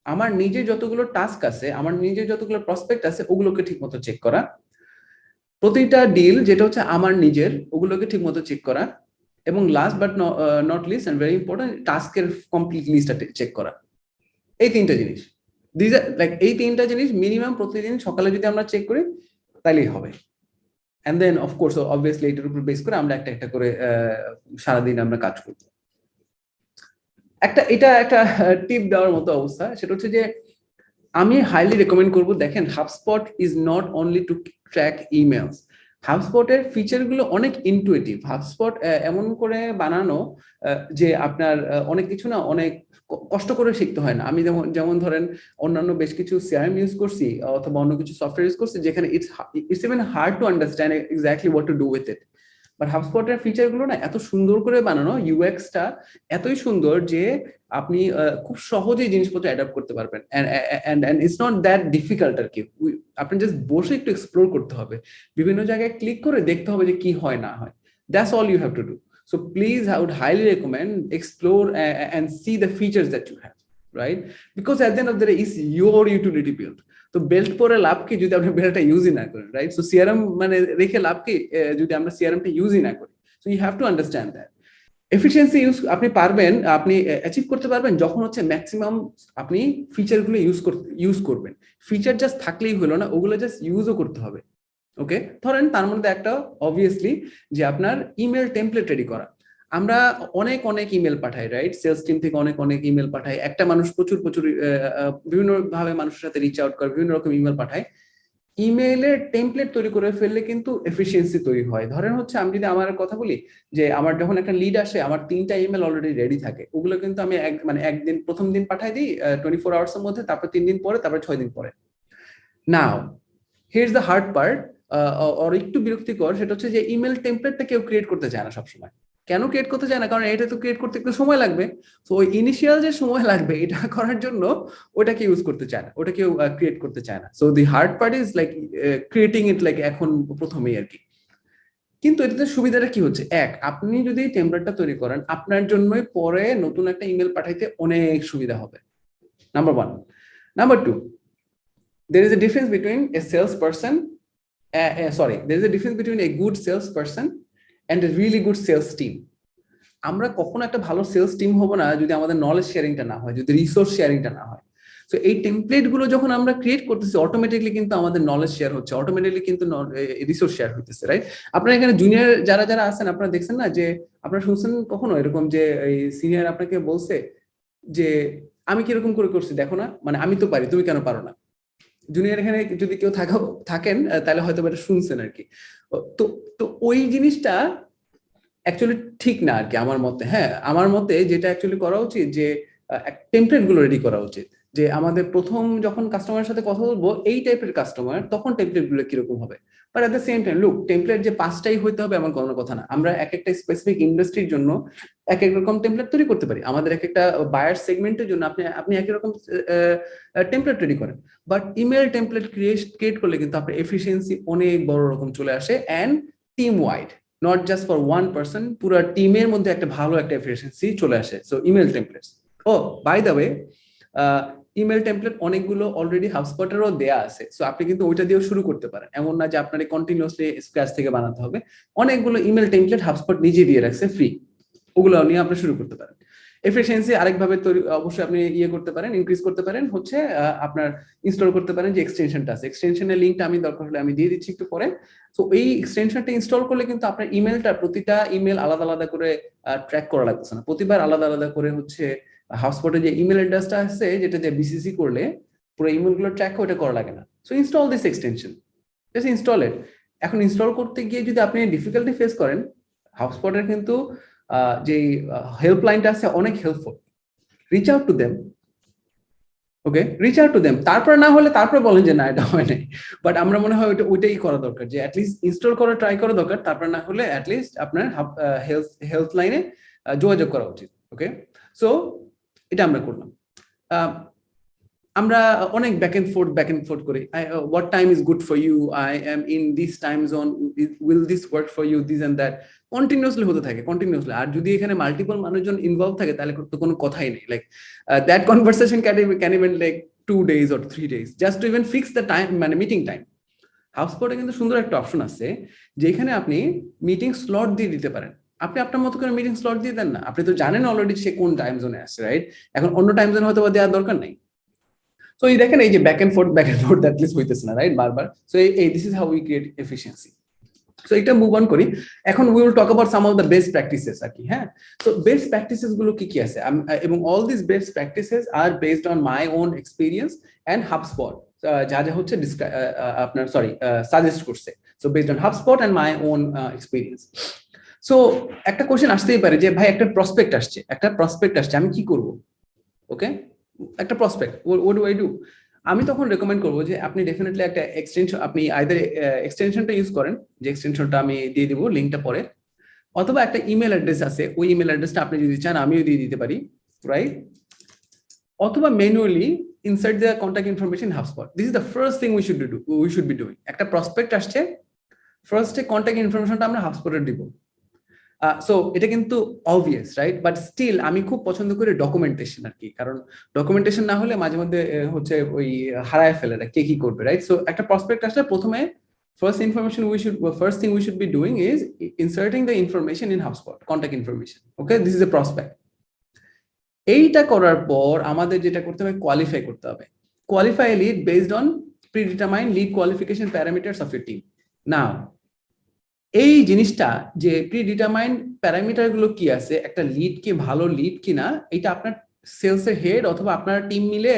আমার নিজের যতগুলো টাস্ক আছে, আমার নিজের যতগুলো প্রসপেক্ট আছে ওগুলোকে ঠিক মতো চেক করা, প্রতিটা ডিল যেটা হচ্ছে আমার নিজের ওগুলোকে ঠিক মতো চেক করা, এবং last but not least and very important টাস্কের কমপ্লিট লিস্টটা চেক করা। এই তিনটা জিনিস, দিস আর লাইক এই তিনটা জিনিস মিনিমাম প্রতিদিন সকালে যদি আমরা চেক করি তাহলেই হবে। এন্ড দেন অফকোর্স অবভিয়াসলি এটার উপর বেস করে আমরা একটা একটা করে সারাদিন আমরা কাজ করবো। এটা একটা টিপ দেওয়ার মতো অবস্থা, সেটা হচ্ছে যে আমি হাইলি রেকমেন্ড করবো, দেখেন HubSpot is not only to track emails, হাবস্পটের ফিচার গুলো অনেক ইনটুইটিভ, হাবস্পট এমন করে বানানো যে আপনার অনেক কিছু না অনেক কষ্ট করে শিখতে হয় না। আমি যেমন ধরেন অন্যান্য বেশ কিছু সিআরএম ইউজ করছি অথবা অন্য কিছু সফটওয়্যার ইউজ করছি যেখানে it's even hard to understand exactly what to do with it, but হাবস্পটের ফিচার গুলো না এত সুন্দর করে বানানো, ইউএক্সটা এতই সুন্দর যে আপনি খুব সহজেই জিনিসপত্র অ্যাডাপ্ট করতে পারবেন, and it's not that difficult আর কি। আপনি জাস্ট বসে একটু এক্সপ্লোর করতে হবে, বিভিন্ন জায়গায় ক্লিক করে দেখতে হবে যে কি হয় না হয়, that's all you have to do. So please I would highly recommend explore and see the features that you have, right? Because at the end of the day it's your utility build. তো belt পরে লাভ কি যদি আপনি বেল্টটা ইউজই না করেন, right? So CRM মানে রেখে লাভ কি যদি আমরা সিআরএমটা ইউজই না করি। So you have to understand that efficiency আপনি পারবেন, আপনি অ্যাচিভ করতে পারবেন যখন হচ্ছে ম্যাক্সিমাম আপনি ফিচারগুলো ইউজ করবেন। ফিচার জাস্ট থাকলেই হলো না, ওগুলো জাস্ট ইউজও করতে হবে। ওকে, ধরেন তার মধ্যে একটা অবভিয়াসলি যে আপনার ইমেল টেমপ্লেট রেডি করা। আমরা অনেক অনেক ইমেল পাঠাই, রাইট? সেলস টিম থেকে অনেক অনেক ইমেল পাঠাই, একটা মানুষ প্রচুর বিভিন্ন ভাবে মানুষের সাথে রিচ আউট করে, বিভিন্ন রকম ইমেল পাঠায়। ইমেইলের টেমপ্লেট তৈরি করে ফেললে কিন্তু এফিসিয়েন্সি তৈরি হয়। ধরেন হচ্ছে আমি যদি আমার কথা বলি যে আমার যখন একটা লিড আসে, আমার 3টা ইমেল অলরেডি রেডি থাকে, ওগুলো কিন্তু আমি একদিন প্রথম দিন পাঠাই দিই 24 আওয়ার্স এর মধ্যে, তারপর 3 দিন পরে, তারপর 6 দিন পরে। নাও হিয়ার্স দ্য হার্ড পার্ট, আর একটু বিরক্তিকর, সেটা হচ্ছে যে ইমেল টেমপ্লেটটা কেউ ক্রিয়েট করতে চায় না সবসময়। কেন ক্রিয়েট করতে চায় না? কারণ এটা তো ক্রিয়েট করতে একটু সময় লাগবে। তো ওই ইনিশিয়াল যে সময় লাগবে এটা করার জন্য ওটাকে ইউজ করতে চায় না, ওটা কেউ ক্রিয়েট করতে চায় না। So the hard part is like creating it, like এখন প্রথমেই আর কি। কিন্তু এটাতে সুবিধাটা কি হচ্ছে, আপনি যদি টেমপ্লেটটা তৈরি করেন, আপনার জন্যই পরে নতুন একটা ইমেল পাঠাইতে অনেক সুবিধা হবে, number 1। Number 2, there is a difference between a salesperson there is a difference between a good salesperson and a really good sales team. আমরা কখনো একটা ভালো সেলস টিম হব না যদি আমাদের নলেজ শেয়ারিংটা না হয়, যদি রিসোর্স শেয়ারিংটা না হয়। সো এই টেমপ্লেট গুলো যখন আমরা ক্রিয়েট করতেছি, অটোমেটিকলি কিন্তু আমাদের নলেজ শেয়ার হচ্ছে, অটোমেটিকলি কিন্তু রিসোর্স শেয়ার হইতেছে, রাইট? আপনারা এখানে জুনিয়র যারা যারা আছেন, আপনারা দেখছেন না যে, আপনারা শুনছেন কখনো এরকম যে এই সিনিয়র আপনাকে বলছে যে আমি কিরকম করে করছি দেখো না, মানে আমি তো পারি, তুমি কেন পারো না? জুনিয়র এখানে যদি কেউ থাকেন তাহলে হয়তো এটা শুনছেন আর কি। তো তো ওই জিনিসটা অ্যাকচুয়ালি ঠিক না আর কি আমার মতে। হ্যাঁ, আমার মতে যেটা অ্যাকচুয়ালি করা উচিত যে টেমপ্লেট গুলো রেডি করা উচিত, যে আমাদের প্রথম যখন কাস্টমারের সাথে কথা বলবো এই টাইপের কাস্টমার, তখন টেমপ্লেট গুলো কিরকম হবে। But at the same time look, template যে 5টাই হইতে হবে এমন কোনো কথা না। আমরা এক একটা স্পেসিফিক ইন্ডাস্ট্রির জন্য এক এক রকম টেমপ্লেট তৈরি করতে পারি। আমাদের এক একটা বায়ার সেগমেন্টের জন্য আপনি একই রকম টেমপ্লেট রেডি করেন। বাট ইমেল টেমপ্লেট ক্রিয়েট করলে কিন্তু আপনার এফিসিয়েন্সি অনেক বড় রকম চলে আসে, and team wide, not just for one person, পুরো টিমের মধ্যে একটা ভালো একটা এফিসিয়েন্সি চলে আসে। So email templates, oh by the way, email template অনেকগুলো অলরেডি হাবস্পটেরও দেয়া আছে। সো আপনি কিন্তু ওইটা দিয়েও শুরু করতে পারেন, এমন না যে আপনার কন্টিনিউসলি স্ক্র্যাচ থেকে বানাতে হবে। অনেকগুলো ইমেল টেমপ্লেট হাবস্পট নিজে দিয়ে রাখছে ফ্রি, ওগুলো নিয়ে আপনি শুরু করতে পারেন। এফিসিয়েন্সি আরেকভাবে অবশ্যই আপনি করতে পারেন, ইনক্রিজ করতে পারেন, হচ্ছে আপনার ইনস্টল করতে পারেন যে এক্সটেনশনটা আছে। এক্সটেনশনের লিঙ্কটা আমি দরকার হলে আমি দিয়ে দিচ্ছি একটু পরে। তো এই এক্সটেনশনটা ইনস্টল করলে কিন্তু আপনার ইমেলটা, প্রতিটা ইমেল আলাদা আলাদা করে ট্র্যাক করা লাগতেছে না, প্রতিবার আলাদা আলাদা করে হচ্ছে হাবস্পটে যে ইমেল অ্যাড্রেসটা আছে, যেটা যে বিসিসি করলে পুরো ইমেল গুলো ট্র্যাক ওটা করা লাগে না। So install this extension, just install it. এখন ইনস্টল করতে গিয়ে যদি আপনি ডিফিকাল্টি ফেস করেন, হাবস্পটের কিন্তু যে হেল্পলাইনটা আছে অনেক helpful, reach out to them. Okay, reach out to them, তারপর না হলে তারপরে বলেন যে না এটা হয় নাই। বাট আমরা মনে হয় ওইটাই করা দরকার, যে অ্যাটলিস্ট ইনস্টল করা ট্রাই করা দরকার, তারপর না হলে অ্যাটলিস্ট আপনার হেলথ লাইনে যোগাযোগ করা উচিত। ওকে, সো এটা আমরা করলাম। আমরা অনেক ব্যাক এন্ড ফোর্থ করি, what time is good for you, I am in this time zone, will this work for you, this and that, continuously হতে থাকে, কন্টিনিউসলি। আর যদি এখানে মাল্টিপল মানুষজন ইনভলভ থাকে তাহলে তো কোনো কথাই নেই, like that conversation can even like 2 days or 3 days just to even fix the time, মানে মিটিং টাইম। হাবস্পটে কিন্তু সুন্দর একটা অপশন আছে যেখানে আপনি মিটিং স্লট দিয়ে দিতে পারেন। আপনি আপনার মতো করে মিটিং স্লট দিয়ে দেন না, আপনি তো জানেন অলরেডি সে কোন টাইম জোনে আছে, রাইট? এখন অন্য টাইম জোনে হয়তো দেওয়ার দরকার নাই। সো এই দেখেন, এই যে back and forth that list হইতেছে না, রাইট, বারবার। সো এই this is how we create efficiency. So এটা মুভ অন করি। এখন we will talk about some of the best practices আর কি। হ্যাঁ, সো বেস্ট প্র্যাকটিসেস গুলো কি কি আছে, এবং all this best practices are based on my own experience and HubSpot যা যা হচ্ছে আপনার সাজেস্ট করছে। So based on HubSpot and my own experience. So একটা কোশ্চেন আসতেই পারে যে ভাই একটা প্রসপেক্ট আসছে, আমি কি করব? ওকে, একটা prospect, what do I do? আমি তখন রেকমেন্ড করবো যে আপনি ডেফিনেটলি একটা এক্সটেনশন, আপনি আইদার এক্সটেনশনটা ইউজ করেন, যে এক্সটেনশনটা আমি দিয়ে দিব লিঙ্কটা পরে, অথবা একটা ইমেল অ্যাড্রেস আছে, ওই ইমেল অ্যাড্রেসটা আপনি যদি চান আমিও দিয়ে দিতে পারি, রাইট? অথবা manually insert the contact information in HubSpot. This is the first thing we should be doing. একটা প্রসপেক্ট আসছে, ফার্স্টে কন্ট্যাক্ট ইনফরমেশনটা আমরা হাবস্পটে দিব। সো এটা কিন্তু অবভিয়াস, রাইট? বাট স্টিল আমি খুব পছন্দ করি ডকুমেন্টেশন আর কি, কারণ ডকুমেন্টেশন না হলে মাঝে মধ্যে হচ্ছে ওই হারায় ফেলে কে কি করবে, রাইট? সো একটা প্রসপেক্ট আসলে প্রথমে first thing we should be doing is inserting the information in HubSpot, contact information. Okay, this is a prospect. এইটা করার পর আমাদের যেটা করতে হবে, কোয়ালিফাই করতে হবে। Qualify a lead based on predetermined lead qualification parameters of your team. Now এই জিনিসটা যে প্রিডিটারমাইন্ড প্যারামিটার গুলো কি আছে, একটা লিড কি ভালো লিড কিনা, এটা আপনার সেলসের হেড অথবা আপনার টিম মিলে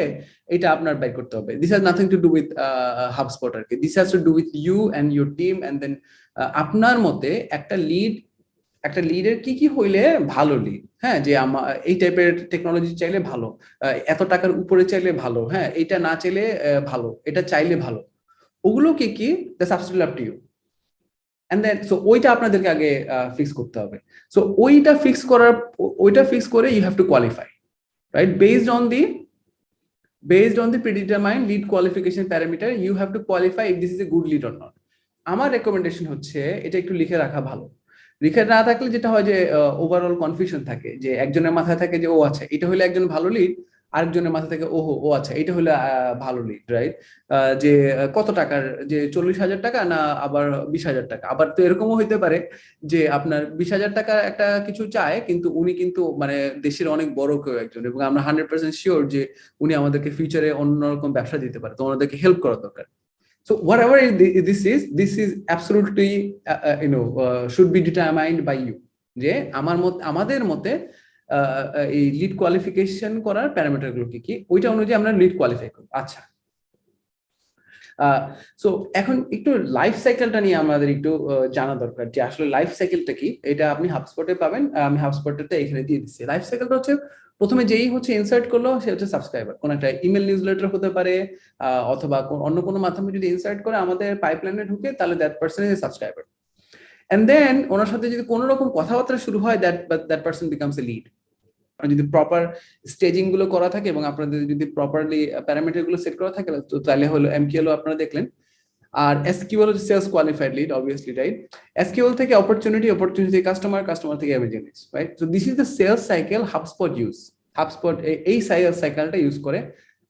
এটা আপনার বের করতে হবে। This has nothing to do with HubSpot আর কি, this has to do with you and your team and then আপনার মতে একটা লিডের কি কি হইলে ভালো লিড, হ্যাঁ, যে আমার এই টাইপের টেকনোলজি চাইলে ভালো, এত টাকার উপরে চাইলে ভালো, হ্যাঁ, এটা না চাইলে ভালো, এটা চাইলে ভালো, ওগুলো কি কি, that's absolutely up to you. And then so ওইটা আপনাদেরকে আগে ফিক্স করতে হবে। সো ওইটা ফিক্স করে you have to qualify, right? Based on the predetermined lead qualification parameter, you have to qualify if this is a good lead or not. আমার recommendation হচ্ছে এটা একটু লিখে রাখা ভালো। লিখে না থাকলে যেটা হয় যে ওভারঅল কনফিউশন থাকে, যে একজনের মাথায় থাকে যে ও আচ্ছা এটা হলে একজন ভালো লিড, আরেকজনের মাথা থেকে ও আচ্ছা এটা হলে ভালো লিড, রাইট? যে কত টাকার, যে 40,000 টাকা না আবার 20,000 টাকা। আবার তো এরকমও হইতে পারে যে আপনার 20,000 টাকা একটা কিছু চায়, কিন্তু উনি কিন্তু মানে দেশের অনেক বড় কেউ একজন, এবং আমরা 100% শিওর যে উনি আমাদেরকে ফিউচারে অন্যরকম ব্যবসা দিতে পারে, তো ওনাদেরকে হেল্প করা দরকার। So whatever this is absolutely should be determined by you, যে আমাদের মতে এই লিড কোয়ালিফিকেশন করার প্যারামিটার গুলো কি কি, ওইটা অনুযায়ী আমরা লিড কোয়ালিফাই করব। আচ্ছা, সো এখন একটু লাইফ সাইকেলটা নিয়ে আমাদের একটু জানা দরকার, যে আসলে লাইফ সাইকেলটা কি। এটা আপনি হাবস্পটে পাবেন, আমি হাবস্পটটা এখানে দিয়ে দিচ্ছি। লাইফ সাইকেলটা হচ্ছে প্রথমে যেই হচ্ছে ইনসার্ট করলো সে হচ্ছে সাবস্ক্রাইবার, কোন একটা ইমেল নিউজলেটার হতে পারে, অথবা অন্য কোনো মাধ্যমে যদি ইনসার্ট করে আমাদের পাইপলাইনে ঢুকে, তাহলে that person is subscriber. And then ওনার সাথে যদি কোনো রকম কথাবার্তা শুরু হয়, that person becomes a lead. যদি প্রপার স্টেজিং গুলো করা থাকে এবং আপনাদের যদি প্রপারলি প্যারামিটার গুলো সেট করা থাকে, তো তাহলে হলো এমকিএল আপনারা দেখলেন। আর এসকিউএল হচ্ছে sales qualified lead, obviously, right? SQL থেকে অপরচুনিটি থেকে কাস্টমার থেকে emergency, right? So this is the sales cycle HubSpot use. HubSpot এই সেলস সাইকেলটা ইউজ করে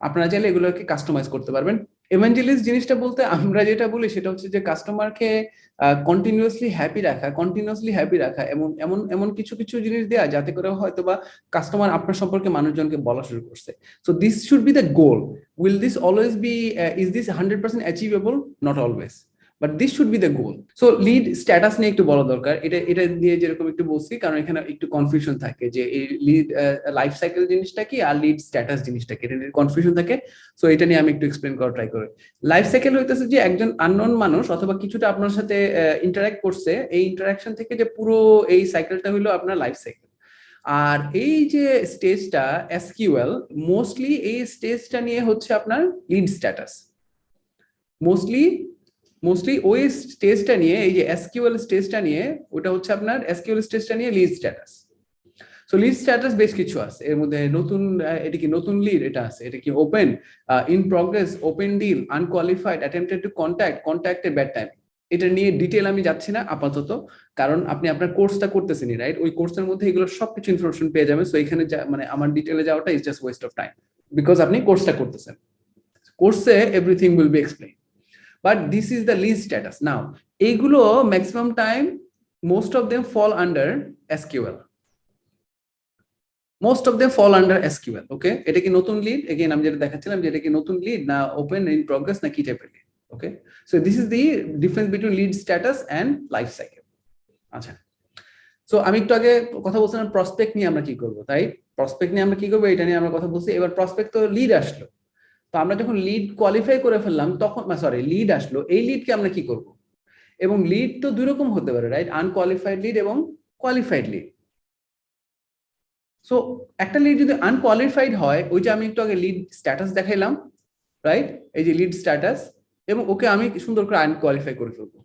আপনারা চাইলে এগুলোকে কাস্টমাইজ করতে পারবেন। এভাঞ্জেলিস্ট জিনিসটা বলতে আমরা যেটা বলি সেটা হচ্ছে যে কাস্টমারকে কন্টিনিউয়াসলি হ্যাপি রাখা, এমন এমন এমন কিছু কিছু জিনিস দেয়া যাতে করে হয়তো বা কাস্টমার আপনার সম্পর্কে মানুষজনকে বলা শুরু করছে। So this should be the goal. Will this always be, is this 100% achievable? Not always, but this should be the goal. So lead status নিয়ে একটু বলা দরকার। এটা দিয়ে যেরকম একটু বলছি, কারণ এখানে একটু কনফিউশন থাকে যে এই লিড লাইফ সাইকেল জিনিসটা কি আর লিড স্ট্যাটাস জিনিসটা কি, এটা নিয়ে কনফিউশন থাকে। সো এটা নিয়ে আমি একটু এক্সপ্লেন করার ট্রাই করি। লাইফ সাইকেল হইতেছে যে একজন আননোন মানুষ অথবা কিছুটা আপনার সাথে ইন্টারঅ্যাক্ট করছে, এই ইন্টারাকশন থেকে যে পুরো এই সাইকেলটা হলো আপনার লাইফ সাইকেল। আর এই যে স্টেজটা এসকিউএল, মোস্টলি এই স্টেজটা নিয়ে হচ্ছে আপনার লিড স্ট্যাটাস। মোস্টলি ওই স্টেজটা নিয়ে, এই যে এসকিউএল স্টেজটা নিয়ে, ওটা হচ্ছে আপনার এসকিউএল স্টেজটা নিয়ে lead status. So lead status বেশ কিছু আছে এর মধ্যে। নতুন, এটা কি নতুন লিড, এটা আছে, এটা কি open, in progress, open deal, unqualified, attempted to contact bad time. এটা নিয়ে ডিটেল আমি যাচ্ছি না আপাতত, কারণ আপনি আপনার কোর্সটা করতেছেনই, রাইট? ওই কোর্সের মধ্যে এগুলো সবকিছু ইনফরমেশন পেয়ে যাবেন। সো এখানে মানে আমার ডিটেলে যাওয়াটা is just waste of time, because আপনি কোর্সটা করতেছেন। কোর্সে everything will be explain, but this is the lead status. Now এইগুলো maximum time most of them fall under SQL. Most of them fall under SQL, okay? এটা কি নতুন lead? Again আমি যেটা দেখাচ্ছিলাম যে এটা কি নতুন লিড না ওপেন, ইন প্রগ্রেস, না কি টাইপের lead, okay? So this is the difference between lead status and life cycle. আচ্ছা, সো আমি একটু আগে কথা বলছিলাম প্রসপেক্ট নিয়ে আমরা কি করব, তাই প্রসপেক্ট নিয়ে আমরা কি করব এটা নিয়ে আমরা কথা বলছি। এবার প্রসপেক্ট তো লিড আসলো, তো আমরা যখন লিড কোয়ালিফাই করে ফেললাম তখন, লিড আসলো, এই লিডকে আমরা কি করব? এবং লিড তো দুই রকম হতে পারে, রাইট? আনকোয়ালিফাইড লিড এবং কোয়ালিফাইড লিড। সো একটা লিড যদি আনকোয়ালিফাইড হয়, ওই যে আমি একটু আগে লিড স্ট্যাটাস দেখাইলাম, রাইট? এই যে লিড স্ট্যাটাস, এবং ওকে আমি সুন্দর করে আনকোয়ালিফাই করে ফেলবো।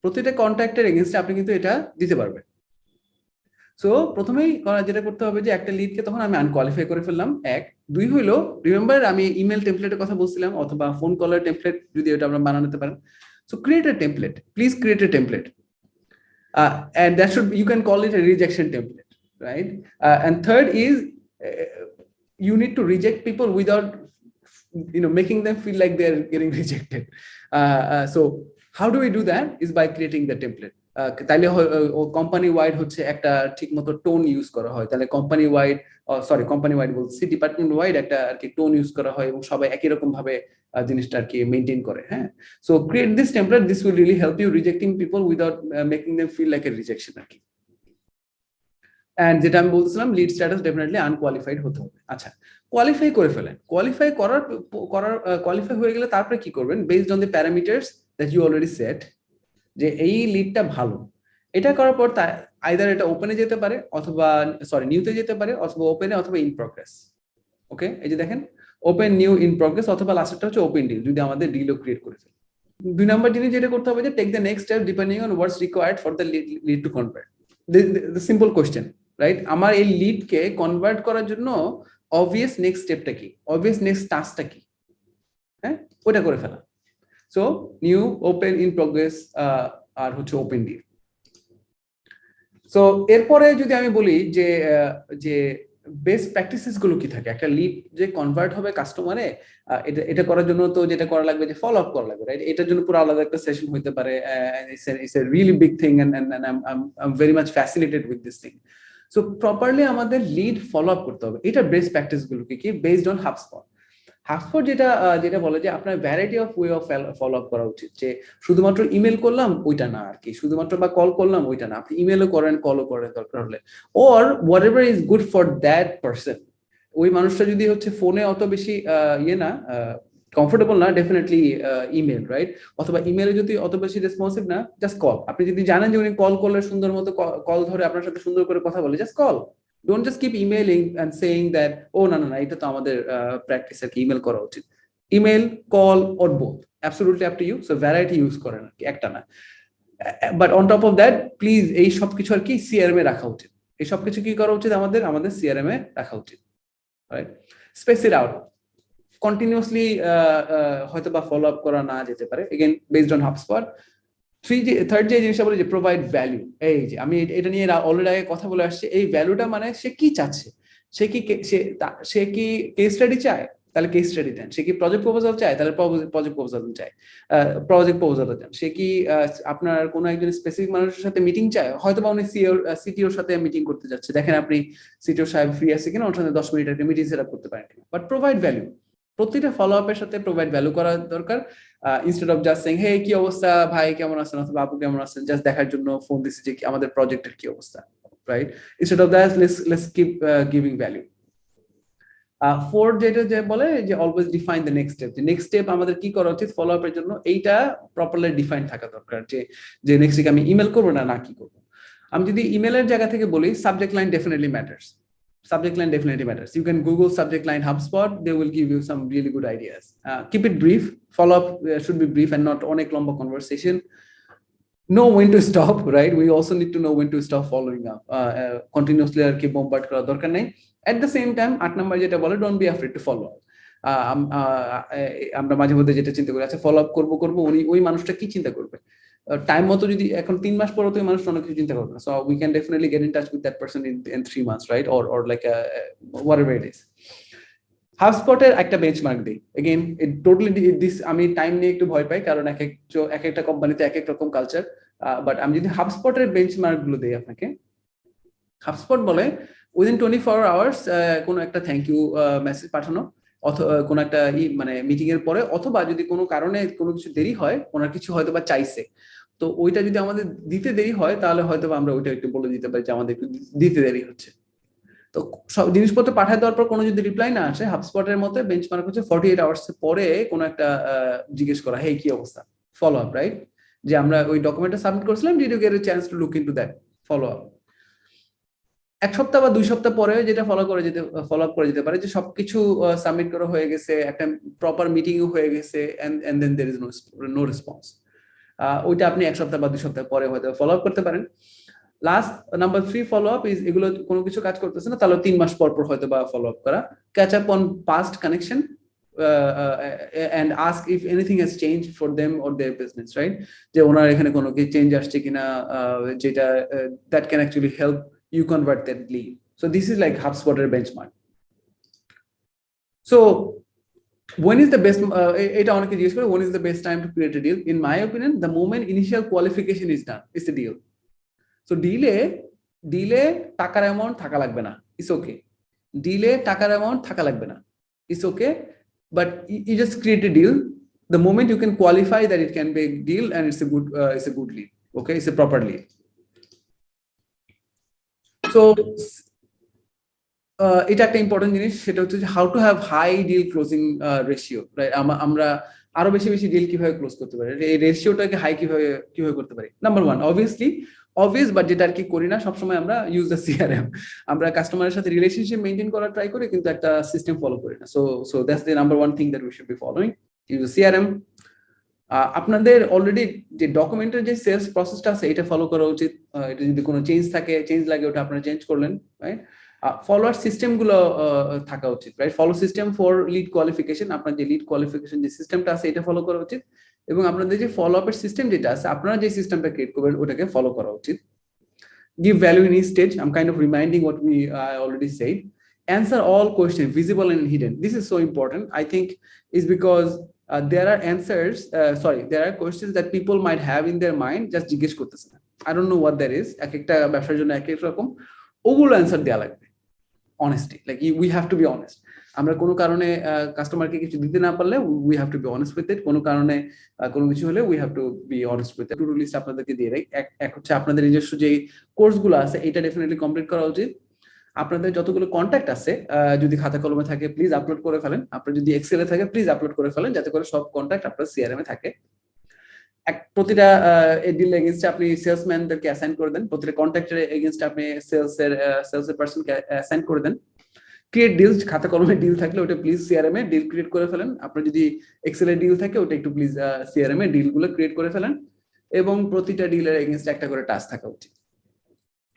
প্রতিটা কন্ট্যাক্টের এগেইনস্টে আপনি কিন্তু এটা দিতে পারবেন। সো প্রথমেই যেটা করতে হবে যে একটা লিডকে তখন আমি আনকোয়ালিফাই করে ফেললাম, এক। দুই হইলো, রিমেম্বার আমি ইমেল টেমপ্লেটের কথা বলছিলাম, অথবা ফোন কলের টেমপ্লেট যদি ওটা আমরা বানাতে পারেন। So create a template, please create a template, and that should, you can call it a rejection template, right? And third is you need to reject people without making them feel like they're getting rejected. So how do we do that? Is by creating the template. তাহলে company wide হচ্ছে একটা ঠিক মতো tone use করা হয়, তাহলে company wide বলছি, department wide একটা আর কি টোন ইউজ করা হয়, এবং সবাই একই রকম ভাবে জিনিসটা আর কি মেইনটেইন করে, হ্যাঁ? So create this template, this will really help you rejecting people without making them feel like a rejection আর কি। অ্যান্ড যেটা আমি বলছিলাম লিড স্ট্যাটাস ডেফিনেটলি আনকোয়ালিফাইড হতে হবে। আচ্ছা, কোয়ালিফাই করে ফেলেন। কোয়ালিফাই হয়ে গেলে তারপরে কি করবেন? Based on the parameters that you already set, যে এই লিডটা ভালো, এটা করার পর আইদার এটা ওপেনে যেতে পারে অথবা নিউতে যেতে পারে, অথবা ওপেনে অথবা ইন প্রগ্রেস। ওকে, এই যে দেখেন ওপেন, নিউ, ইন প্রগ্রেস, অথবা লাস্টটা হচ্ছে ওপেন ডিল যদি আমাদের ডিলও ক্রিয়েট করে ফেলি। 2 নম্বর জিনিস যেটা করতে হবে যে take the next step depending on what's required for the lead to convert. The simple question, right? আমার এই লিডকে কনভার্ট করার জন্য অবভিয়াস নেক্সট স্টেপটা কি, অবভিয়াস নেক্সট টাস্কটা কি, হ্যাঁ, ওটা করে ফেলা। So new, open, in progress আর হচ্ছে ওপেন ডিল। সো এরপরে যদি আমি বলি যে যে বেস্ট প্র্যাকটিসেস গুলো কি থাকে একটা লিড যে কনভার্ট হবে কাস্টমারে, এটা করার জন্য তো যেটা করা লাগবে যে ফলো আপ করা লাগবে, রাইট? এটার জন্য পুরো আলাদা একটা সেশন হতে পারে। It's a really big thing and I am very much fascinated with this thing. So properly আমাদের লিড ফলো আপ করতে হবে। এটা বেস্ট প্র্যাকটিস গুলো কি বেসড অন হাবস্পট। হাবস্পট যেটা বলে যে আপনার variety of way of follow up করা উচিত, যে শুধুমাত্র ইমেল করলাম ওইটা না আর কি, শুধুমাত্র বা কল করলাম ওইটা না, আপনি ইমেলও করেন, কলও করেন দরকার হলে, or what ever is good for that person. ওই মানুষটা যদি হচ্ছে ফোনে অত বেশি ইয়ে না, কমফোর্টেবল না, ডেফিনেটলি ইমেল, রাইট? অথবা ইমেলে যদি অত বেশি রেসপন্সিভ না, জাস্ট কল। আপনি যদি জানেন যে উনি কল করলে সুন্দর মতো কল ধরে আপনার সাথে সুন্দর করে কথা বলে, just call. Don't just keep emailing and saying that, oh no, এটা তো আমাদের প্র্যাকটিস আর কি, ইমেল করা উচিত। Email, call, or both, absolutely up to you. So variety use করেন আর কি, একটা না। But on top of that please এই সবকিছু আর কি সিআরএম এ রাখা উচিত। এই সবকিছু কি করা উচিত? আমাদের সিআরএম এ রাখা উচিত, right? Space it out. Continuously হয়তো বা ফলো আপ করা না যেতে পারে, again based on HubSpot. Third যে জিনিসটা বলে যে প্রোভাইড ভ্যালু। এই যে আমি এটা নিয়ে অলরেডি আগে কথা বলে আসছি, এই ভ্যালুটা মানে সে কি চাচ্ছে, সে কি কেস স্টাডি চায়, তাহলে কেস স্টাডি দেন। সে কি প্রজেক্ট প্রপোজাল চায়, তাহলে প্রজেক্ট প্রপোজাল চায়, প্রজেক্ট প্রপোজাল দেন। সে কি আপনার কোনো একজন স্পেসিফিক মানুষের সাথে মিটিং চায়, হয়তো বা উনি সিটিওর সাথে মিটিং করতে যাচ্ছে, দেখেন আপনি সিটিও সাহেব ফ্রি আছে কিনা, ওর সাথে 10 মিনিট একটা মিটিং সেট আপ করতে পারেন কিনা। বাট প্রোভাইড ভ্যালু, প্রতিটা ফলো আপের সাথে প্রোভাইড ভ্যালু করা দরকার। ইনস্টেড অফ জাস্ট সেইং হে কি অবস্থা ভাই, কেমন আছেন, অথবা আপু কেমন আছেন, জাস্ট দেখার জন্য ফোন দিচ্ছি যে আমাদের প্রজেক্টের কি অবস্থা, right? Instead of that let's keep giving value. Fourth যেটা যে বলে যে always define the next step. যে নেক্সট স্টেপ আমাদের কি করা উচিত ফলো আপের জন্য, এইটা প্রপারলি ডিফাইন থাকা দরকার, যে নেক্সট উইক আমি ইমেল করবো না কি করবো। আমি যদি ইমেলের জায়গা থেকে বলি, subject line definitely matters. Subject line definitely matters. You can Google subject line HubSpot. They will give you some really good ideas. Keep it brief. Follow up should be brief and not onek lomba conversation. Know when to stop, right? We also need to know when to stop following up. Continuously আর কি bombard করা দরকার নাই. At the same time, 8 number যেটা বলে, don't be afraid to follow up. আমরা মাঝে মধ্যে যেটা চিন্তা করি, আচ্ছা ফলো আপ করবো, ওই মানুষটা কি চিন্তা করবে, টাইম মতো যদি এখন 3 মাস পরে তো ওই মানুষ অনেক কিছু চিন্তা করবে না। So we can definitely get in touch with that person in 3 months, right? Or like whatever it is. হাবস্পটের একটা বেঞ্চমার্ক দিই। এগেইন ইট টোটালি দিস, আমি টাইম নিয়ে একটু ভয় পাই কারণ এক একটা কোম্পানিতে এক এক রকম কালচার। বাট আমি যদি হাবস্পটের বেঞ্চমার্ক গুলো দিই আপনাকে, হাবস্পট বলে উইদিন 24 আওয়ার্স কোনো একটা থ্যাংক ইউ মেসেজ পাঠানো, অথবা কোনো একটা মানে মিটিং এর পরে, অথবা যদি কোনো কারণে কোনো কিছু দেরি হয়, ওনার কিছু হয়তো বা চাইছে, তো ওইটা যদি আমাদের দিতে দেরি হয় তাহলে হয়তো আমরা ওইটা একটু বলে দিতে পারি যে আমাদের একটু দিতে দেরি হচ্ছে। তো সব জিনিসপত্র পাঠায় দেওয়ার পর কোনো যদি রিপ্লাই না আসে, হাবস্পটের মতে বেঞ্চমার্ক হচ্ছে 48 আওয়ার্স পরে কোনো একটা জিজ্ঞেস করা, হেই কি অবস্থা, ফলো আপ, রাইট? যে আমরা ওই ডকুমেন্টটা সাবমিট করেছিলাম, did you get a chance to look into that, follow up. 1 সপ্তাহ বা 2 সপ্তাহ পরে যেটা ফলো আপ করে যেতে পারে, যে সবকিছু সাবমিট করা হয়ে গেছে, একটা প্রপার মিটিংও হয়ে গেছে, and then there is no response. ওইটা আপনি 1 সপ্তাহ বা 2 সপ্তাহ পরে হয়তো ফলো আপ করতে পারেন। Last number 3 follow up is, এগুলো কোনো কিছু কাজ করতেছে না, তাহলে 3 মাস পর হয়তো বা ফলো আপ করা, catch up on past connection and ask if anything has changed for them or their business, right? যে ওনার এখানে কোনো কি চেঞ্জ আসছে কিনা, যেটা that can actually help you convert that lead. So this is like HubSpot benchmark. So when is the best, এটা অনেকে জিজ্ঞেস করে, when is the best time to create a deal? In my opinion, the moment initial qualification is done is the deal. So delay টাকার amount থাকা লাগবে না, it's okay. Delay টাকার amount থাকা লাগবে না, it's okay. But you just create a deal. The moment you can qualify that it can be a deal and it's a good lead, okay? It's a proper lead. So এটা একটা important জিনিস, সেটা হচ্ছে যে how to have high deal closing ratio, right? আমরা আরো বেশি বেশি ডিল কিভাবে ক্লোজ করতে পারি, এই রেশিওটাকে হাই কিভাবে করতে পারি। নাম্বার ওয়ান, অবভিয়াস বাট যেটা আর কি করি না সবসময়, আমরা ইউজ দ্য সিআরএম। আমরা কাস্টমারের সাথে রিলেশনশিপ মেনটেন করার ট্রাই করি, কিন্তু একটা সিস্টেম ফলো করি না। So that's the number one thing that we should be following, use CRM. আপনাদের অলরেডি যে ডকুমেন্টের যে সেলস প্রসেসটা আছে এটা ফলো করা উচিত। এটা যদি কোনো চেঞ্জ লাগে ওটা আপনারা চেঞ্জ করলেন, রাইট? ফলোয়ার সিস্টেম গুলো থাকা উচিত, right? Follow system for lead qualification, আপনার যে লিড কোয়ালিফিকেশন যে সিস্টেমটা আছে এটা ফলো করা উচিত, এবং আপনাদের যে ফলো আপের সিস্টেম যেটা আছে আপনারা যে সিস্টেমটা ক্রিয়েট করবেন ওটাকে ফলো করা উচিত। Give value in each stage. I'm kind of reminding what I already said. Answer all questions, visible and hidden. This is so important. I think is because there are there are questions that people might have in their mind, just জিজ্ঞেস করতেছে না। I don't know what that is. এক একটা ব্যবসার জন্য এক এক রকম, ওগুলো অ্যান্সার দেওয়া লাগবে। Honesty, like we have to be honest. আমরা কোনো কারণে কাস্টমারকে কিছু দিতে না পারলে we have to be honest with it. কোনো কারণে কোনো কিছু হলে we have to be honest with it. To do list আপনাদেরকে দিয়ে রাখি। এক হচ্ছে আপনাদের নিজস্ব যে কোর্সগুলো আছে এটা ডেফিনেটলি কমপ্লিট করা উচিত। আপনাদের যতগুলো কন্ট্যাক্ট আছে যদি খাতা কলমে থাকে প্লিজ আপলোড করে ফেলেন। আপনার যদি এক্সেলে থাকে প্লিজ আপলোড করে ফেলেন, যাতে করে সব কন্ট্যাক্ট আপনার সিআরএম এ থাকে। প্রতিটা ডিল এগেইনস্টে আপনি সেলসম্যানদেরকে অ্যাসাইন করে দেন, প্রতিটা কন্ট্যাক্টের এগেইনস্টে আপনি সেলসের পারসনকে অ্যাসাইন করে দেন। ক্রিয়েট ডিলস, খাতা কলমে ডিল থাকলে ওটা প্লিজ সিআরএম এ ডিল ক্রিয়েট করে ফেলেন। আপনার যদি এক্সেলে ডিল থাকে ওটা একটু প্লিজ সিআরএম এ ডিলগুলো ক্রিয়েট করে ফেলেন, এবং প্রতিটা ডিলের এগেইনস্টে একটা করে টাস্ক থাকা উচিত।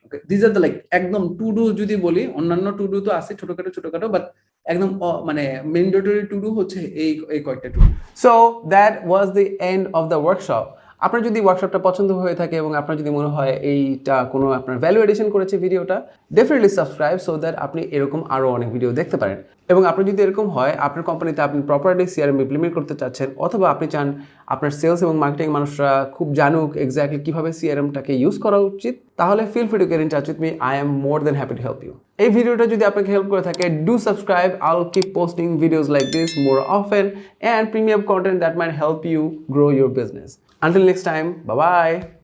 ওকে, দিস আর দ্য লাইক একদম টু ডু যদি বলি, অন্যান্য টু ডু তো আছে ছোটখাটো, বাট একদম মানে ম্যান্ডেটরি টু ডু হচ্ছে এই কয়েকটা টু। So that was the end of the workshop. আপনার যদি ওয়ার্কশপটা পছন্দ হয়ে থাকে এবং আপনার যদি মনে হয় এইটা কোনো আপনার ভ্যালু এডিশন করেছে ভিডিওটা, ডেফিনেটলি সাবস্ক্রাইব সো দ্যাট আপনি এরকম আরও অনেক ভিডিও দেখতে পারেন। এবং আপনার যদি এরকম হয় আপনার কোম্পানিতে আপনি প্রপারলি সিআরএম ইমপ্লিমেন্ট করতে চাচ্ছেন, অথবা আপনি চান আপনার সেলস এবং মার্কেটিং মানুষরা খুব জানুক এক্স্যাক্টলি কীভাবে সিআরএমটাকে ইউজ করা উচিত, তাহলে feel free to get in touch with me. I am more than happy to help you. এই ভিডিওটা যদি আপনাকে হেল্প করে থাকে, do subscribe. I will keep posting videos like this more often and premium content that might help you grow your business. Until next time, bye bye.